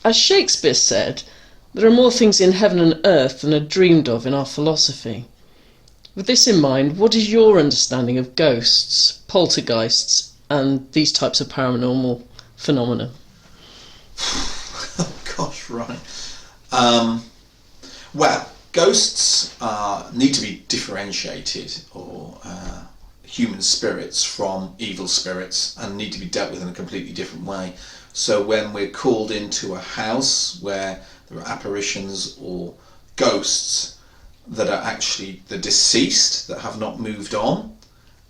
As Shakespeare said, there are more things in heaven and earth than are dreamed of in our philosophy. With this in mind, what is your understanding of ghosts, poltergeists, and these types of paranormal phenomena? Oh, gosh, right. Well, ghosts need to be differentiated, or human spirits from evil spirits, and need to be dealt with in a completely different way. So when we're called into a house where there are apparitions or ghosts that are actually the deceased that have not moved on,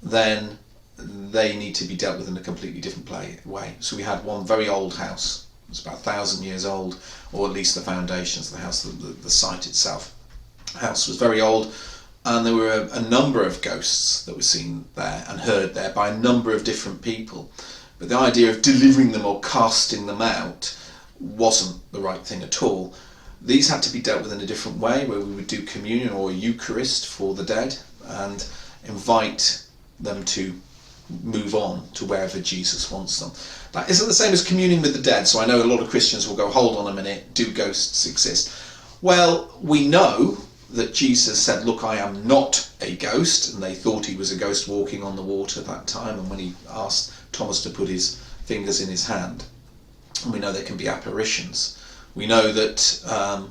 then they need to be dealt with in a completely different way. So we had one very old house. It's about 1,000 years old, or at least the foundations of the house, the site itself. The house was very old, and there were a number of ghosts that were seen there and heard there by a number of different people. But the idea of delivering them or casting them out wasn't the right thing at all. These had to be dealt with in a different way, where we would do communion or a Eucharist for the dead and invite them to move on to wherever Jesus wants them. That isn't the same as communing with the dead, so I know a lot of Christians will go, hold on a minute, do ghosts exist? Well, we know that Jesus said, look, I am not a ghost, and they thought he was a ghost walking on the water that time, and when he asked Thomas to put his fingers in his hand. And we know there can be apparitions. We know that, I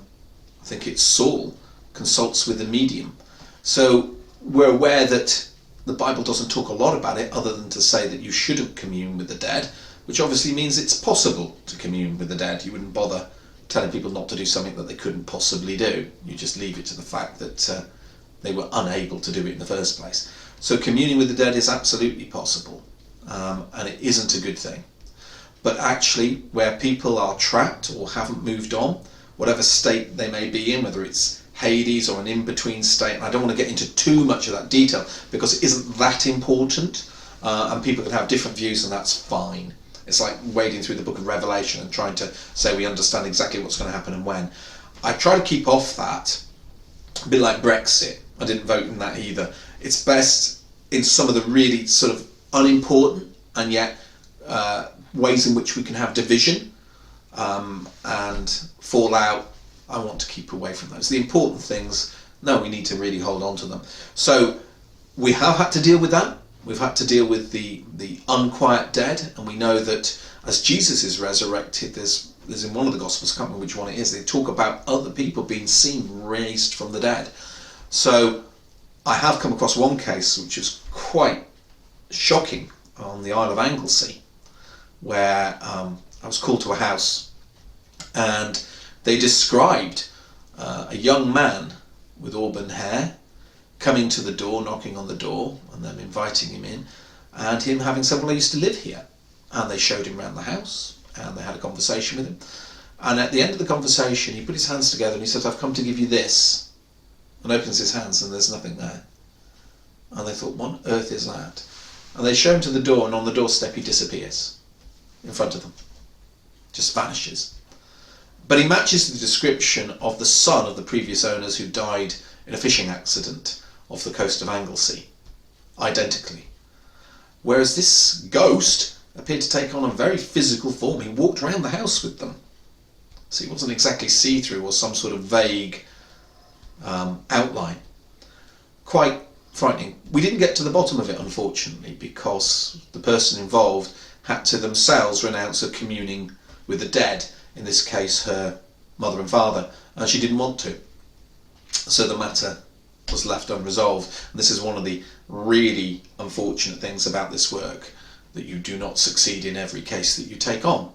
think it's Saul, consults with a medium. So we're aware that the Bible doesn't talk a lot about it, other than to say that you shouldn't commune with the dead, which obviously means it's possible to commune with the dead. You wouldn't bother telling people not to do something that they couldn't possibly do. You just leave it to the fact that they were unable to do it in the first place. So communing with the dead is absolutely possible, and it isn't a good thing. But actually, where people are trapped or haven't moved on, whatever state they may be in, whether it's Hades or an in-between state, and I don't want to get into too much of that detail because it isn't that important, and people can have different views, and that's fine. It's like wading through the book of Revelation and trying to say we understand exactly what's going to happen and when. I try to keep off that, a bit like Brexit. I didn't vote in that either. It's best in some of the really sort of unimportant and yet ways in which we can have division and fallout. I want to keep away from those. The important things, no, we need to really hold on to them. So we have had to deal with that. We've had to deal with the unquiet dead, and we know that as Jesus is resurrected, there's in one of the Gospels, I can't remember which one it is, they talk about other people being seen raised from the dead. So I have come across one case which is quite shocking on the Isle of Anglesey, where I was called to a house, and they described a young man with auburn hair coming to the door, knocking on the door, and them inviting him in, and him having said, well, I used to live here. And they showed him around the house, and they had a conversation with him. And at the end of the conversation, he put his hands together and he said, I've come to give you this. And opens his hands, and there's nothing there. And they thought, what on earth is that? And they show him to the door, and on the doorstep he disappears in front of them. Just vanishes. But he matches the description of the son of the previous owners who died in a fishing accident off the coast of Anglesey, identically. Whereas this ghost appeared to take on a very physical form. He walked around the house with them. So he wasn't exactly see-through or some sort of vague outline. Quite frightening. We didn't get to the bottom of it, unfortunately, because the person involved had to themselves renounce a communing with the dead, in this case her mother and father, and she didn't want to. So the matter was left unresolved. And this is one of the really unfortunate things about this work, that you do not succeed in every case that you take on.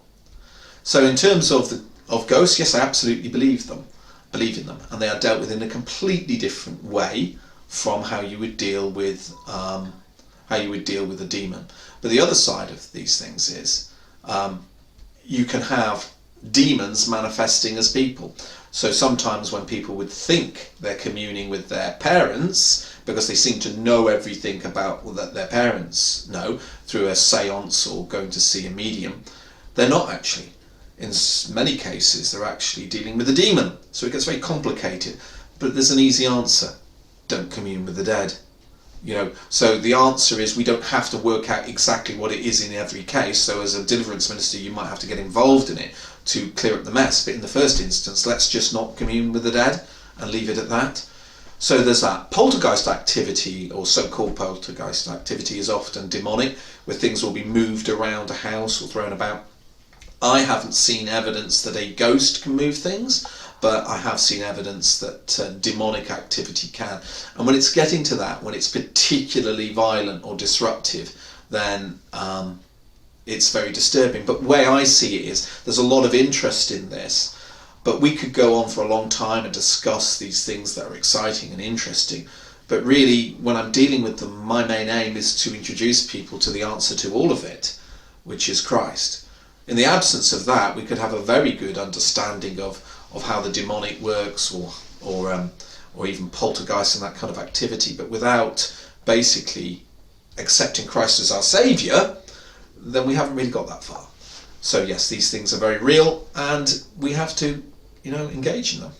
So in terms of ghosts, yes, I absolutely believe in them, and they are dealt with in a completely different way from how you would deal with a demon. But the other side of these things is you can have demons manifesting as people. So sometimes when people would think they're communing with their parents because they seem to know everything about that their parents know through a seance or going to see a medium, they're not actually. In many cases they're actually dealing with a demon. So it gets very complicated. But there's an easy answer. Don't commune with the dead. So the answer is we don't have to work out exactly what it is in every case. So as a deliverance minister, you might have to get involved in it, to clear up the mess. But in the first instance, let's just not commune with the dead and leave it at that. So there's that. Poltergeist activity, or so-called poltergeist activity, is often demonic, where things will be moved around a house or thrown about. I haven't seen evidence that a ghost can move things, but I have seen evidence that demonic activity can. And when it's getting to that, when it's particularly violent or disruptive, then it's very disturbing. But the way I see it is, there's a lot of interest in this, but we could go on for a long time and discuss these things that are exciting and interesting. But really, when I'm dealing with them, my main aim is to introduce people to the answer to all of it, which is Christ. In the absence of that, we could have a very good understanding of how the demonic works, or even poltergeist and that kind of activity. But without basically accepting Christ as our Saviour, then we haven't really got that far. So yes, these things are very real, and we have to, engage in them.